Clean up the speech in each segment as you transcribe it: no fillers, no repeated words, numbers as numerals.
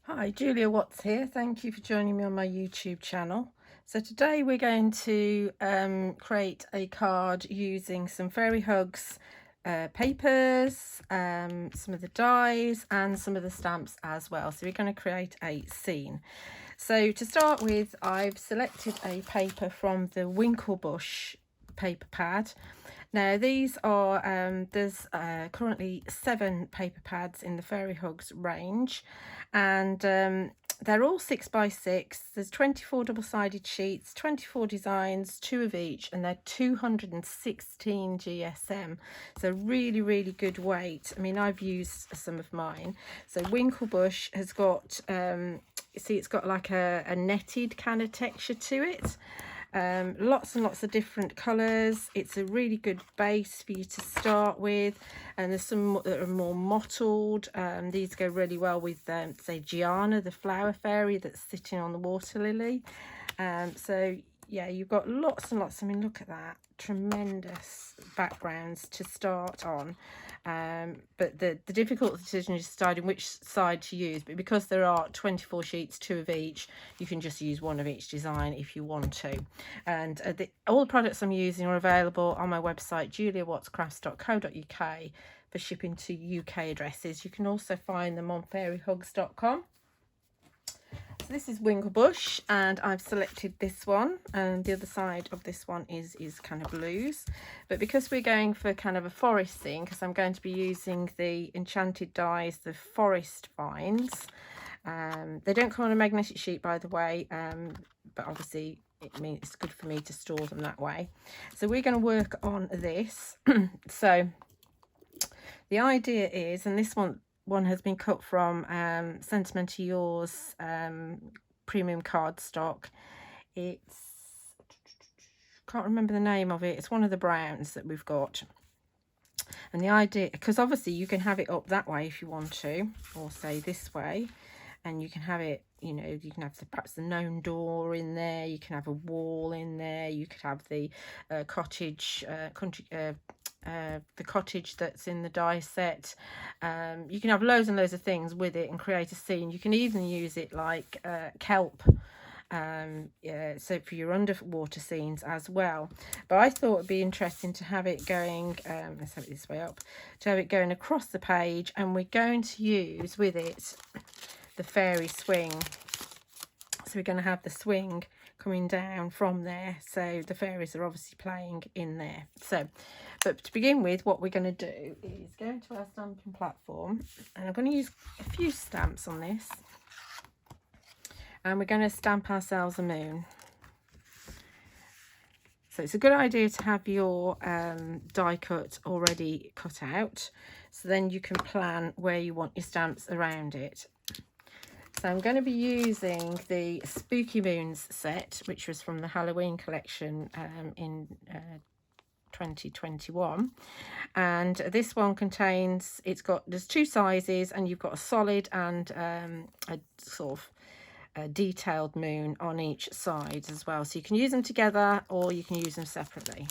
Hi, Julia Watts here. Thank you for joining me on my YouTube channel. So today we're going to create a card using some Fairy Hugs papers, some of the dies and some of the stamps as well. So we're going to create a scene. So to start with, I've selected a paper from the Winklebush Paper Pad. Now these are, there's currently 7 paper pads in the Fairy Hugs range, and they're all 6x6. There's 24 double-sided sheets, 24 designs, 2 of each, and they're 216 GSM. So really good weight. I mean, I've used some of mine. So Winklebush has got, see, it's got like a netted kind of texture to it. Lots and lots of different colours. It's a really good base for you to start with, and there's some that are more mottled. These go really well with say Gianna, the flower fairy that's sitting on the water lily. So yeah, you've got lots and lots. I mean, look at that, tremendous backgrounds to start on. But the difficult decision is deciding which side to use, but because there are 24 sheets, 2 of each, you can just use 1 of each design if you want to. And all the products I'm using are available on my website juliawattscrafts.co.uk for shipping to UK addresses. You can also find them on fairyhugs.com. So this is Winklebush, and I've selected this one, and the other side of this one is kind of blues. But because we're going for kind of a forest scene, because I'm going to be using the enchanted dies, the forest vines. They don't come on a magnetic sheet, by the way, but obviously it means it's good for me to store them that way. So we're going to work on this. So the idea is, and this one has been cut from Sentimental Yours premium cardstock. It's, can't remember the name of it. It's one of the browns that we've got. And the idea, because obviously you can have it up that way if you want to, or say this way, and you can have it, you know, you can have perhaps the gnome door in there, you can have a wall in there, you could have the cottage the cottage that's in the die set. You can have loads and loads of things with it and create a scene. You can even use it like kelp, yeah, so for your underwater scenes as well. But I thought it'd be interesting to have it going, let's have it this way up, to have it going across the page, and we're going to use with it the fairy swing. So we're going to have the swing coming down from there, so the fairies are obviously playing in there. So, but to begin with, what we're going to do is go into our stamping platform, and I'm going to use a few stamps on this, and we're going to stamp ourselves a moon. So it's a good idea to have your die cut already cut out, so then you can plan where you want your stamps around it. So I'm going to be using the Spooky Moons set, which was from the Halloween collection in 2021. And this one contains, there's 2 sizes, and you've got a solid and a sort of a detailed moon on each side as well. So you can use them together or you can use them separately.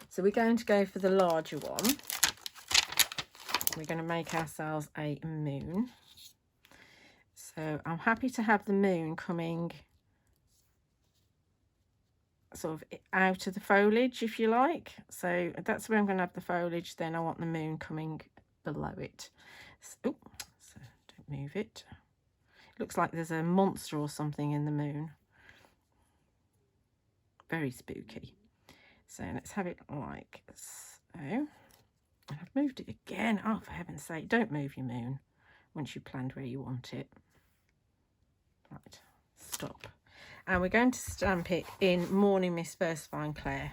So we're going to go for the larger one. We're going to make ourselves a moon. So I'm happy to have the moon coming sort of out of the foliage, if you like. So that's where I'm going to have the foliage. Then I want the moon coming below it. So, so don't move it. It looks like there's a monster or something in the moon. Very spooky. So let's have it like so. And I've moved it again. Oh, for heaven's sake, don't move your moon once you've planned where you want it. Right, stop. And we're going to stamp it in Morning Mist Versafine Clair.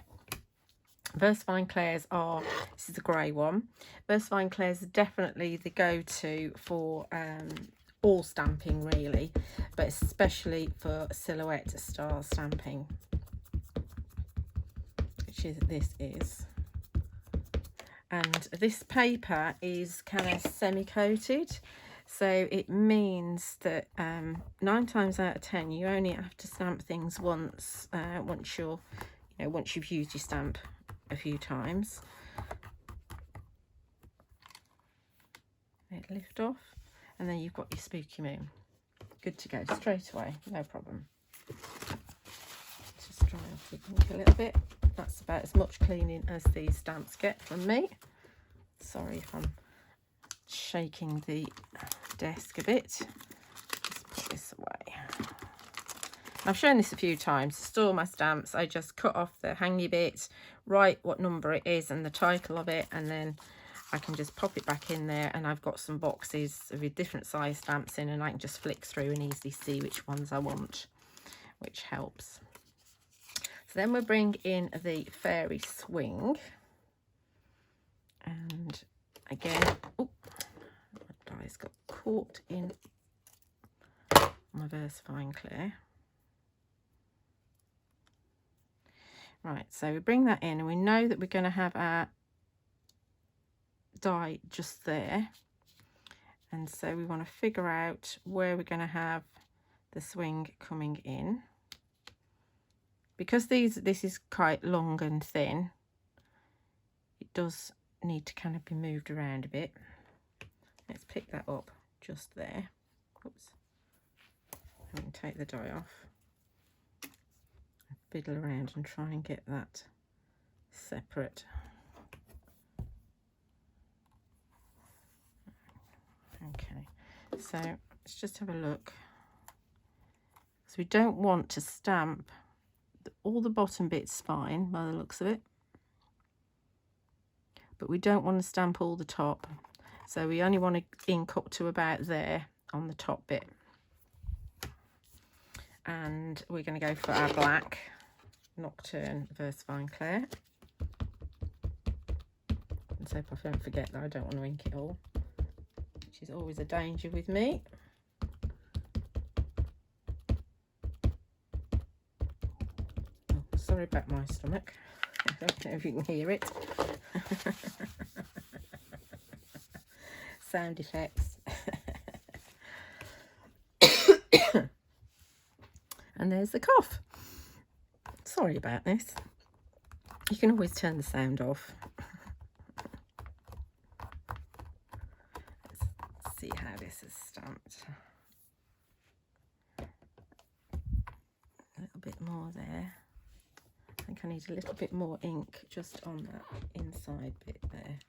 Versafine Clairs are, this is the grey one. Versafine Clairs are definitely the go-to for all stamping really, but especially for silhouette style stamping, which is this is. And this paper is kind of semi-coated. So it means that 9 times out of 10 you only have to stamp things once, once you've used your stamp a few times. Let it lift off. And then you've got your Spooky Moon. Good to go straight away, no problem. Just dry off the ink a little bit. That's about as much cleaning as these stamps get from me. Sorry if I'm shaking the desk a bit. Just put this away. I've shown this a few times. To store my stamps, I just cut off the hangy bit, write what number it is and the title of it, and then I can just pop it back in there, and I've got some boxes with different size stamps in, and I can just flick through and easily see which ones I want, which helps. So then we'll bring in the fairy swing, and again, oh, my die's got caught in my VersaFine Clear. Right, so we bring that in, and we know that we're going to have our die just there, and so we want to figure out where we're going to have the swing coming in. Because this is quite long and thin, it does need to kind of be moved around a bit. Let's pick that up just there. Oops. I can take the die off. Fiddle around and try and get that separate. Okay, so let's just have a look. So we don't want to stamp all the bottom bits fine by the looks of it, but we don't want to stamp all the top, so we only want to ink up to about there on the top bit. And we're going to go for our black Nocturne VersaFine Clear. And so if I don't forget that I don't want to ink it all, which is always a danger with me. Oh, sorry about my stomach. I don't know if you can hear it. Sound effects. And there's the cough. Sorry about this. You can always turn the sound off. Let's see how this is stamped. A little bit more there. I think I need a little bit more ink just on that inside bit there.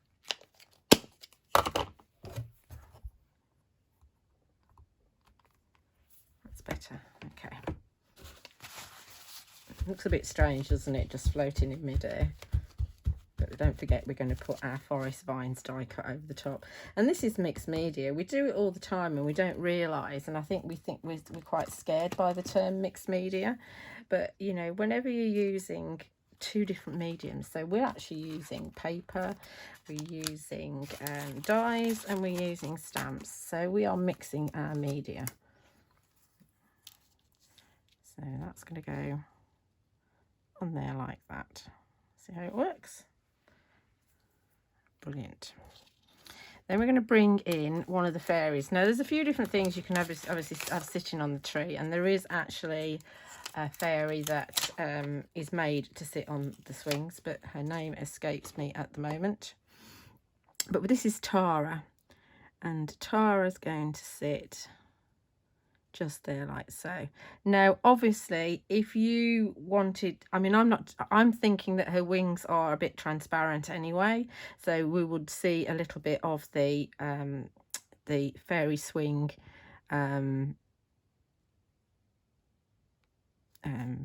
That's better. Okay. Looks a bit strange, doesn't it, just floating in midair? But don't forget, we're going to put our Forest Vines die cut over the top. And this is mixed media. We do it all the time and we don't realise, and I think we're quite scared by the term mixed media. But, you know, whenever you're using two different mediums, so we're actually using paper, we're using dies, and we're using stamps. So we are mixing our media. So that's going to go on there like that. See how it works? Brilliant. Then we're going to bring in one of the fairies. Now there's a few different things you can obviously have sitting on the tree, and there is actually a fairy that is made to sit on the swings, but her name escapes me at the moment. But this is Tara, and Tara's going to sit just there like so. Now obviously if you wanted, I mean, I'm thinking that her wings are a bit transparent anyway, so we would see a little bit of the fairy swing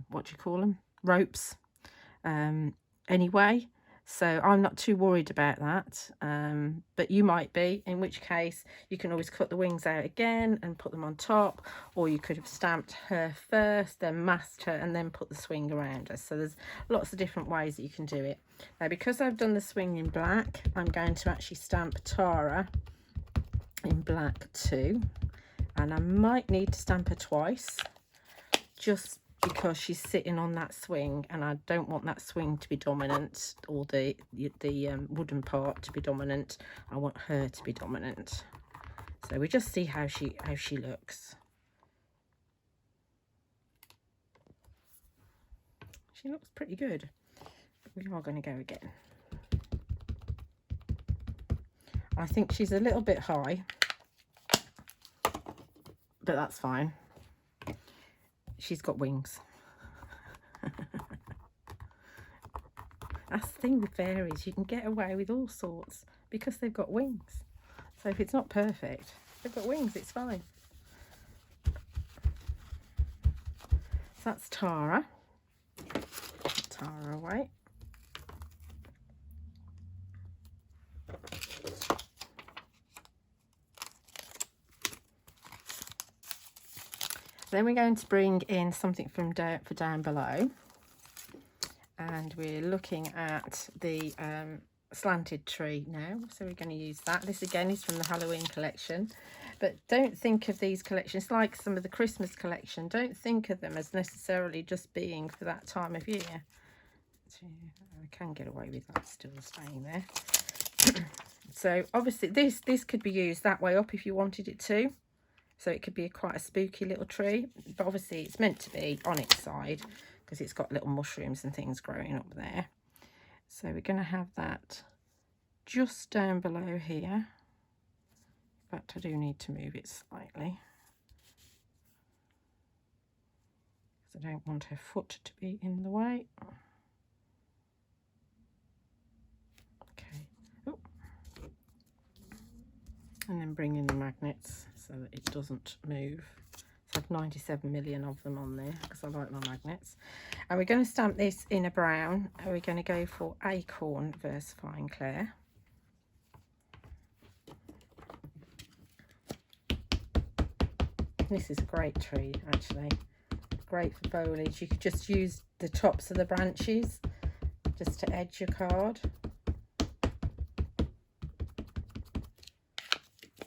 what do you call them, ropes anyway. So I'm not too worried about that, but you might be, in which case you can always cut the wings out again and put them on top, or you could have stamped her first, then masked her, and then put the swing around her. So there's lots of different ways that you can do it. Now because I've done the swing in black, I'm going to actually stamp Tara in black too, and I might need to stamp her twice, just because she's sitting on that swing, and I don't want that swing to be dominant, or the wooden part to be dominant. I want her to be dominant. So we just see how she looks. She looks pretty good. But we are going to go again. I think she's a little bit high, but that's fine. She's got wings. That's the thing with fairies, you can get away with all sorts because they've got wings. So if it's not perfect, they've got wings, it's fine. So that's Tara. Put Tara away. Then we're going to bring in something from for down below. And we're looking at the slanted tree now. So we're going to use that. This again is from the Halloween collection. But don't think of these collections like some of the Christmas collection. Don't think of them as necessarily just being for that time of year. I can get away with that still staying there. So obviously this could be used that way up if you wanted it to. So it could be quite a spooky little tree. But obviously it's meant to be on its side because it's got little mushrooms and things growing up there. So we're going to have that just down below here. In fact, I do need to move it slightly because I don't want her foot to be in the way. Okay. Oh. And then bring in the magnets so that it doesn't move. So I have 97 million of them on there because I like my magnets. And we're going to stamp this in a brown. And we're going to go for Acorn Versifying Clay. This is a great tree, actually. Great for foliage. You could just use the tops of the branches just to edge your card.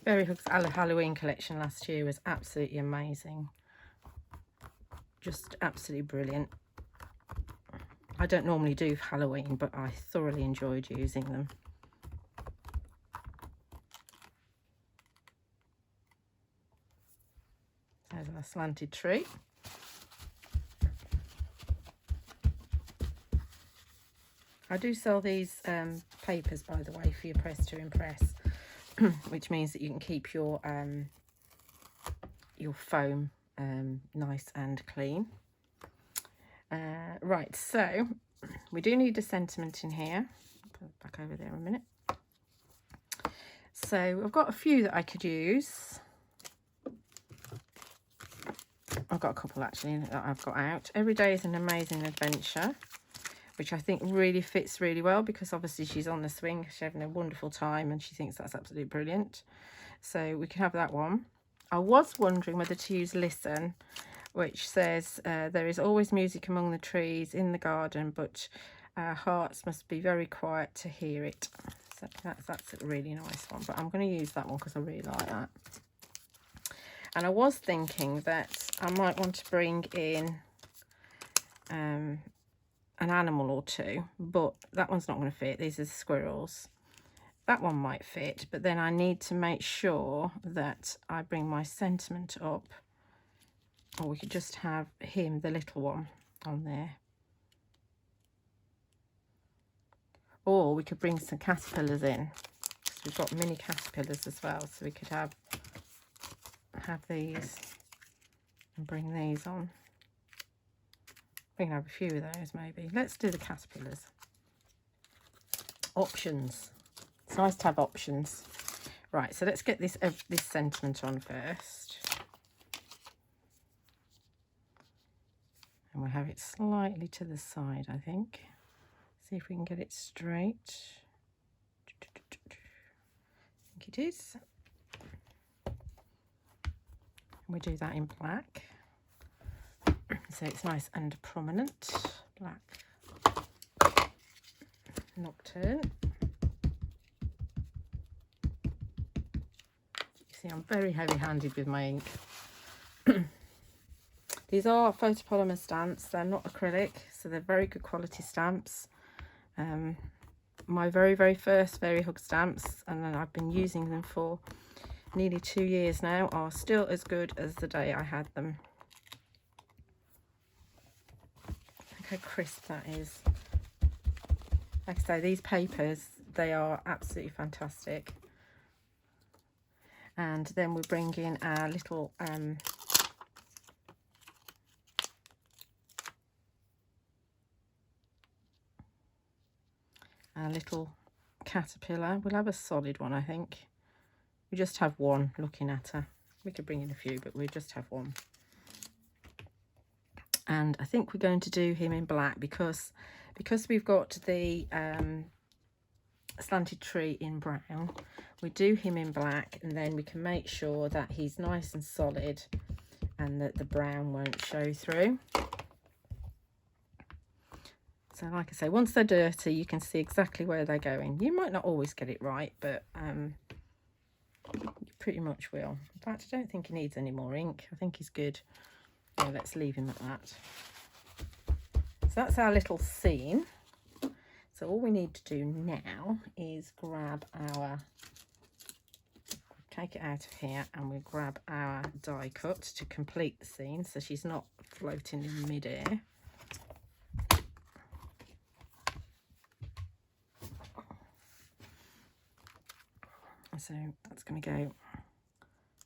Fairy Hug's Halloween collection last year was absolutely amazing. Just absolutely brilliant. I don't normally do Halloween, but I thoroughly enjoyed using them. There's our slanted tree. I do sell these papers, by the way, for your press to impress, which means that you can keep your foam nice and clean. Right, so we do need a sentiment in here. Put it back over there a minute. So I've got a few that I could use. I've got a couple actually that I've got out. Every day is an amazing adventure, which I think really fits really well because obviously she's on the swing, she's having a wonderful time and she thinks that's absolutely brilliant. So we can have that one. I was wondering whether to use Listen, which says there is always music among the trees in the garden, but our hearts must be very quiet to hear it. So that's a really nice one, but I'm going to use that one because I really like that. And I was thinking that I might want to bring in an animal or two, but that one's not going to fit. These are squirrels. That one might fit, but then I need to make sure that I bring my sentiment up. Or we could just have him, the little one, on there. Or we could bring some caterpillars in. We've got mini caterpillars as well, so we could have these and bring these on. We can have a few of those maybe. Let's do the caterpillars. Options. It's nice to have options. Right, so let's get this sentiment on first. And we'll have it slightly to the side, I think. See if we can get it straight. I think it is. We do that in black, so it's nice and prominent. Black Nocturne. You see, I'm very heavy-handed with my ink. These are photopolymer stamps. They're not acrylic, so they're very good quality stamps. My very first Fairy Hug stamps, and then I've been using them for nearly 2 years now, are still as good as the day I had them. Look how crisp that is. Like I say, these papers, they are absolutely fantastic. And then we bring in our little caterpillar. We'll have a solid one, I think. We just have one looking at her. We could bring in a few, but we just have one. And I think we're going to do him in black because we've got the slanted tree in brown. We do him in black, and then we can make sure that he's nice and solid and that the brown won't show through. So like I say, once they're dirty, you can see exactly where they're going. You might not always get it right, but you pretty much will. In fact, I don't think he needs any more ink. I think he's good. Yeah, let's leave him at that. So that's our little scene. So all we need to do now is grab our, take it out of here, and we grab our die cut to complete the scene so she's not floating in midair. So that's going to go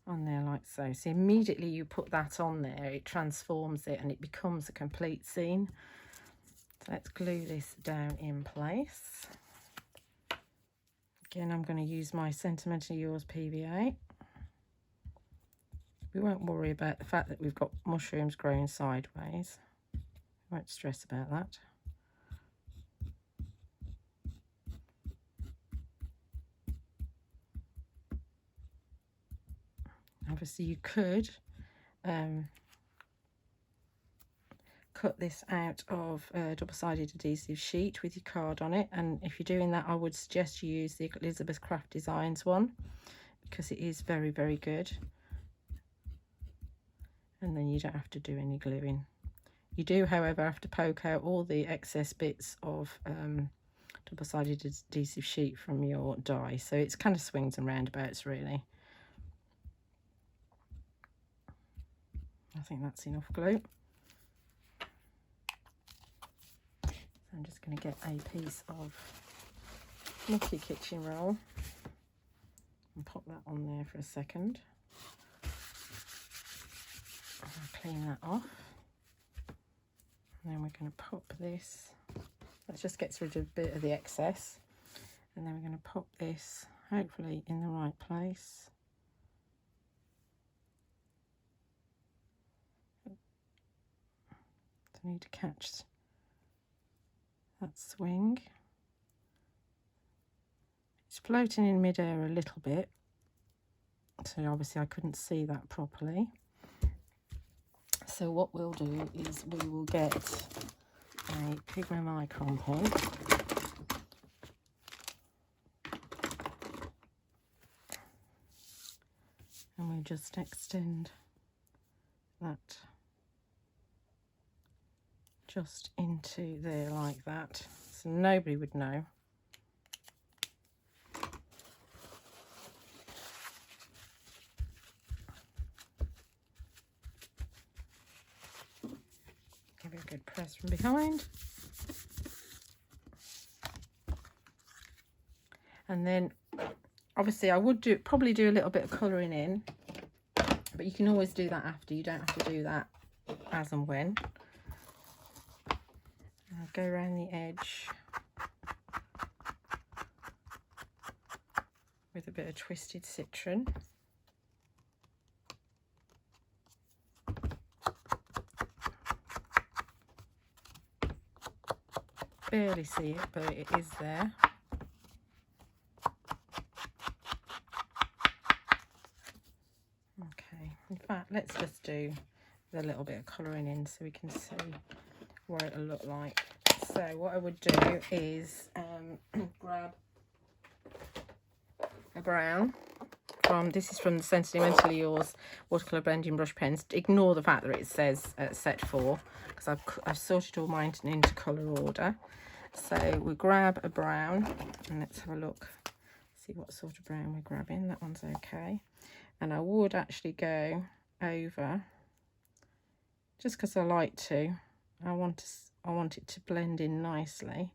on there like so. So immediately you put that on there, it transforms it and it becomes a complete scene. So let's glue this down in place. Again, I'm going to use my Sentimentally Yours PVA. We won't worry about the fact that we've got mushrooms growing sideways. We won't stress about that. Obviously you could cut this out of a double-sided adhesive sheet with your card on it, and if you're doing that I would suggest you use the Elizabeth Craft Designs one because it is very, very good, and then you don't have to do any gluing. You do, however, have to poke out all the excess bits of double-sided adhesive sheet from your die, so it's kind of swings and roundabouts really. I think that's enough glue. So I'm just going to get a piece of Mickey kitchen roll and pop that on there for a second. I'll clean that off. And then we're going to pop this. That just gets rid of a bit of the excess. And then we're going to pop this hopefully in the right place. I need to catch that swing. It's floating in midair a little bit, so obviously I couldn't see that properly. So what we'll do is we will get a Pigma Micron pen and we'll just extend that just into there like that, so nobody would know. Give it a good press from behind. And then obviously I would probably do a little bit of colouring in, but you can always do that after. You don't have to do that as and when. I'll go around the edge with a bit of twisted citron. Barely see it, but it is there. Okay, in fact, let's just do a little bit of colouring in so we can see what it'll look like. So what I would do is grab a brown from, this is from the Sentimentally Yours watercolour blending brush pens. Ignore the fact that it says set 4 because I've sorted all mine into colour order. So we grab a brown and let's have a look, see what sort of brown we're grabbing. That one's okay, and I would actually go over, just because I like to, I want it to blend in nicely,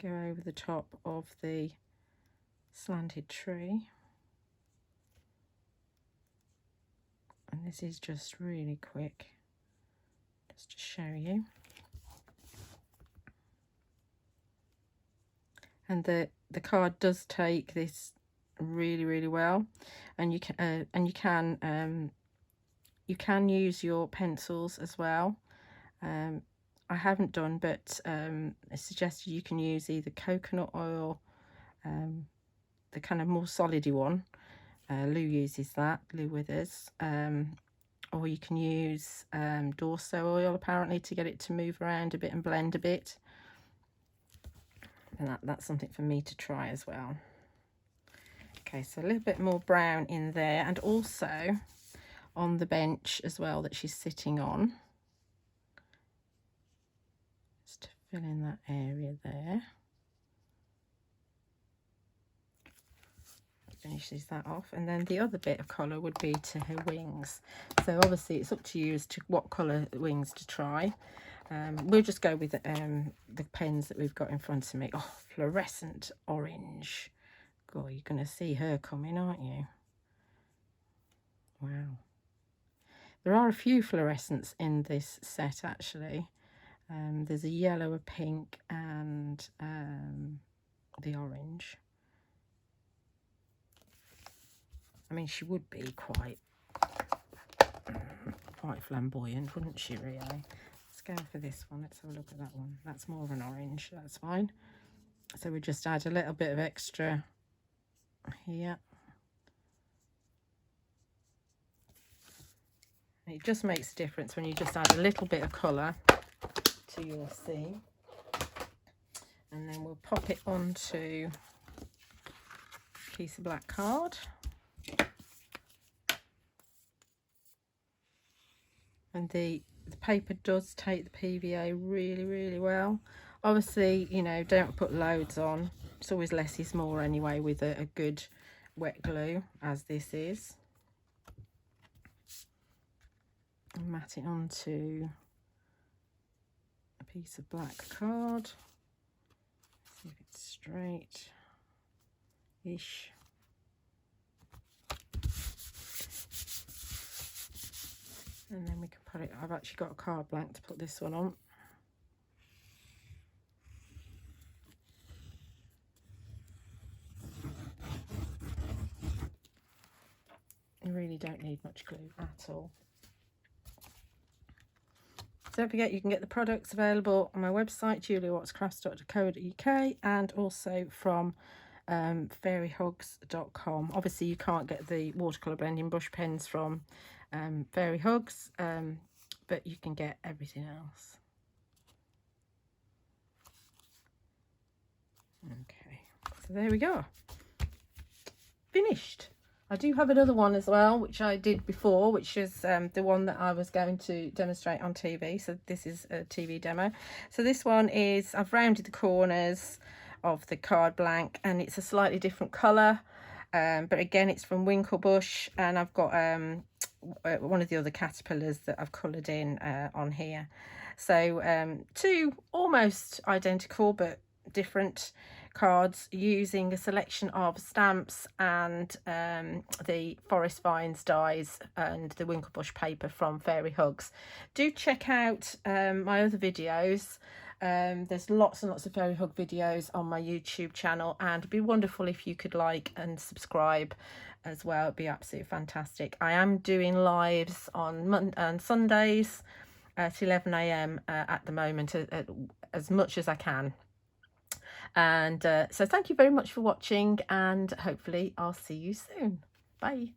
go over the top of the slanted tree. This is just really quick, just to show you. And the card does take this really well, and you can use your pencils as well. I haven't done, but it's suggested you can use either coconut oil, the kind of more solidy one. Lou uses that, Lou Withers, or you can use Dorso oil apparently to get it to move around a bit and blend a bit. And that's something for me to try as well. Okay, so a little bit more brown in there, and also on the bench as well that she's sitting on. Just to fill in that area there. Finishes that off, and then the other bit of colour would be to her wings. So obviously it's up to you as to what colour wings to try. We'll just go with the pens that we've got in front of me. Oh, fluorescent orange. God, you're going to see her coming, aren't you? Wow. There are a few fluorescents in this set, actually. There's a yellow, a pink, and the orange. I mean, she would be quite flamboyant, wouldn't she, really? Let's go for this one. Let's have a look at that one. That's more of an orange. That's fine. So we just add a little bit of extra here. It just makes a difference when you just add a little bit of colour to your scene. And then we'll pop it onto a piece of black card. And the paper does take the PVA really well. Obviously, you know, don't put loads on. It's always less is more anyway with a good wet glue, as this is. And mat it onto a piece of black card. See if it's straight-ish. And then we can put it, I've actually got a card blank to put this one on. You really don't need much glue at all. Don't forget, you can get the products available on my website, juliawattscrafts.co.uk, and also from fairyhugs.com. Obviously you can't get the watercolour blending brush pens from Fairy Hugs, but you can get everything else. Okay, so there we go, finished. I do have another one as well, which I did before, which is the one that I was going to demonstrate on TV. So this is a TV demo. So this one is, I've rounded the corners of the card blank, and it's a slightly different colour, but again it's from Winklebush, and I've got one of the other caterpillars that I've coloured in on here. So two almost identical but different cards using a selection of stamps and the Forest Vines dies and the Winklebush paper from Fairy Hugs. Do check out my other videos. There's lots and lots of Fairy Hug videos on my YouTube channel, and it'd be wonderful if you could like and subscribe as well. It'd be absolutely fantastic. I am doing lives on Sundays at 11 AM at the moment, as much as I can. And so thank you very much for watching, and hopefully I'll see you soon. Bye.